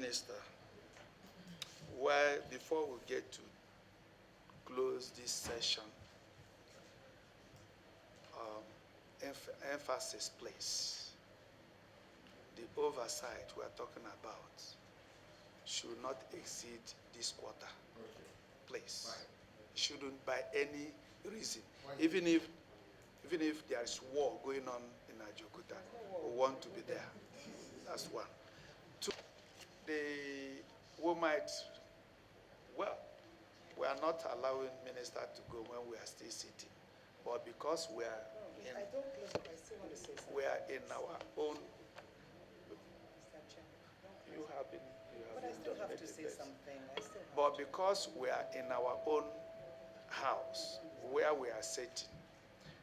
Minister, well, before we get to close this session, emphasis, please. The oversight we are talking about should not exceed this quarter, please. It shouldn't by any reason, even if there is war going on in Ajaokuta, we want to be there. That's one. Two, we are not allowing minister to go when we are still sitting, but because we are in, I don't close, but I still want to say something. we are in our own. Mr. Chair, You have been. but I still have to say something. But because we are in our own house where we are sitting,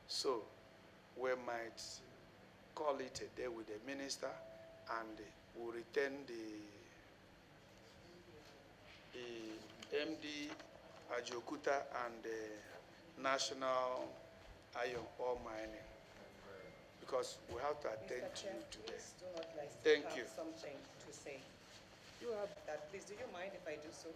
so we might call it a day with the minister, and we'll return the MD Ajaokuta and the National Iron Ore Mining, because we have to attend Mr. to Chair, you today. please do not like Thank have you. something to say. You have that. Please, do you mind if I do so?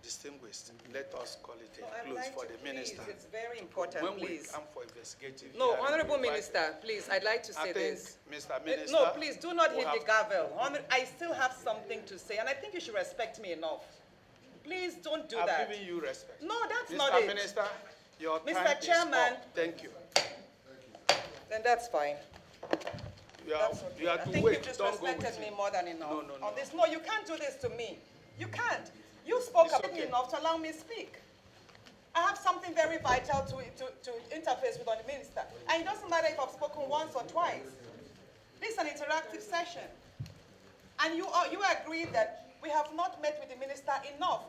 Distinguished, let us call it No, a I'd close like for to, the please. minister. It's very important, When please. we come for investigative No, hearing, Honorable we invite- Minister, please, I'd like to I say think, this. Mr. Minister. No, please, do not we hit the have- gavel. I still have something to say, and I think you should respect me enough. Please don't do I've that. given you respect. No, that's Mr. not it. Minister, your Mr. time Chairman. is up. Thank you. Then that's fine. You That's okay. have I to think wait. you've just Don't go with respected me it. more than enough. No, no, no. On this, no, you can't do this to me. You can't. You spoke It's about me okay. enough to allow me to speak. I have something very vital to interface with on the minister. And it doesn't matter if I've spoken once or twice. This is an interactive session. And you agree that we have not met with the minister enough.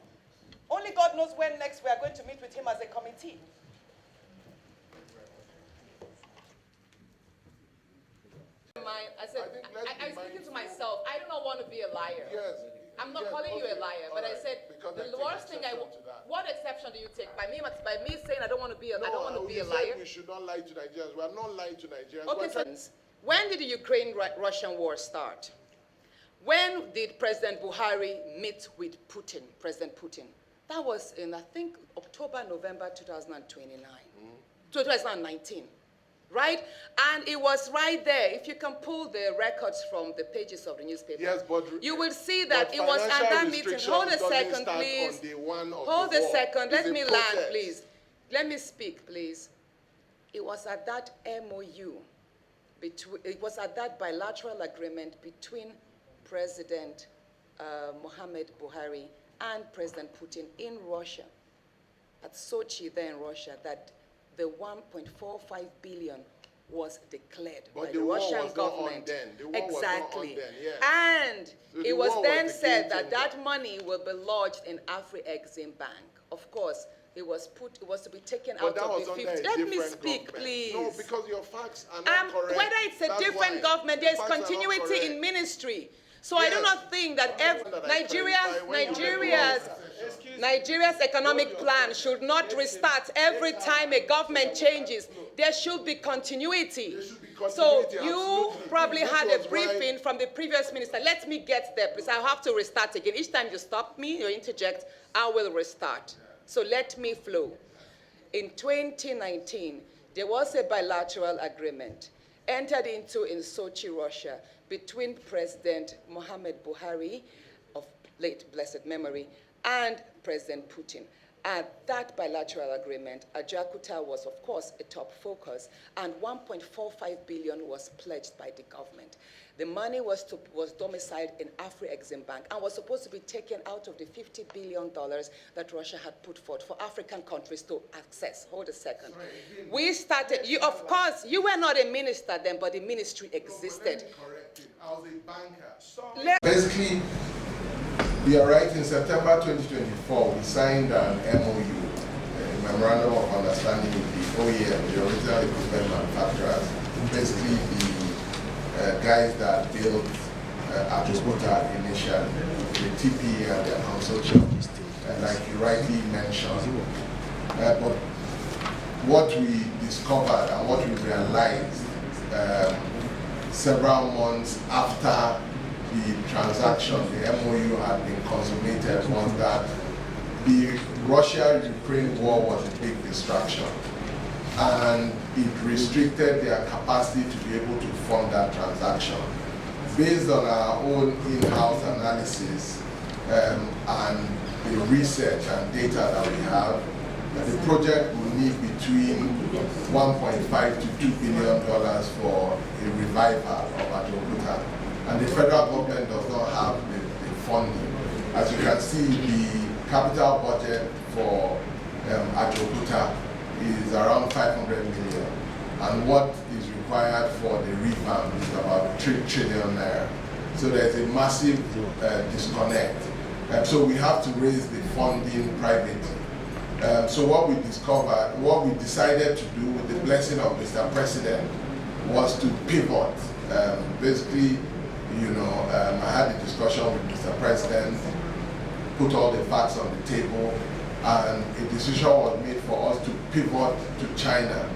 Only God knows when next we are going to meet with him as a committee. I said, I'm speaking to myself. I do not want to be a liar. Yes. I'm not Yes, calling you a okay. liar, All but I right. said Because the I take worst thing exception to that. what exception do you take by me saying I don't want to be a No, I don't want to be you a said liar? we should not lie to Nigerians. We are not lying to Nigerians. Okay, so when did the Ukraine-Russian war start? When did President Buhari meet with Putin, President Putin? That was in, I think, October, November 2019, right? And it was right there. If you can pull the records from the pages of the newspaper, Yes, but you will see that but it was at that financial meeting. Hold a restrictions second, doesn't start please. on day one of Hold the a war. second. It's Let a me process. land, please. Let me speak, please. It was at that MOU, it was at that bilateral agreement between President Muhammadu Buhari and President Putin in Russia, at Sochi there in Russia, that the 1.45 billion was declared But by the the war Russian was not on government. then. The war was not Exactly. on then, yeah. And So the it was war then was the said game that changer. that money will be lodged in Afri-Exim Bank. Of course, it was to be taken But out that of was the under 50. a Let me different speak, government. please. No, because your facts are not correct. Whether it's a That's different why. government, The there's facts are not continuity correct. in ministry. So I do Yes. not think that That I clarify when you Nigeria's economic plan should not restart every time a government changes. There should be continuity. There should be continuity, So you absolutely. probably This had a was why- briefing from the previous minister. Let me get there, because I have to restart again. Each time you stop me or interject, I will restart. So let me flow. In 2019, there was a bilateral agreement entered into in Sochi, Russia, between President Muhammadu Buhari, of late blessed memory, and President Putin. And that bilateral agreement, Ajaokuta was, of course, a top focus, and 1.45 billion was pledged by the government. The money was domiciled in Afri-Exim Bank and was supposed to be taken out of the $50 billion that Russia had put forth for African countries to access. Hold a second. We started, of course, you were not a minister then, but the ministry existed. I was a banker. Basically, you are right, in September 2024, we signed an MOU, a Memorandum of Understanding with the OEM, the original equipment manufacturers, basically the guys that built Ajaokuta initially, the TP and their consortium, like you rightly mentioned. But what we discovered and what we realized several months after the transaction, the MOU had been consummated was that the Russia-Ukraine war was a big distraction, and it restricted their capacity to be able to fund that transaction. Based on our own in-house analysis and the research and data that we have, the project will need between $1.5 to $2 billion for a revival of Ajaokuta, and the federal government does not have the funding. As you can see, the capital budget for Ajaokuta is around 500 million, and what is required for the revamp is about 3 trillion naira. So there's a massive disconnect. So we have to raise the funding privately. So what we decided to do with the blessing of Mr. President was to pivot. Basically, I had a discussion with Mr. President, put all the facts on the table, and a decision was made for us to pivot to China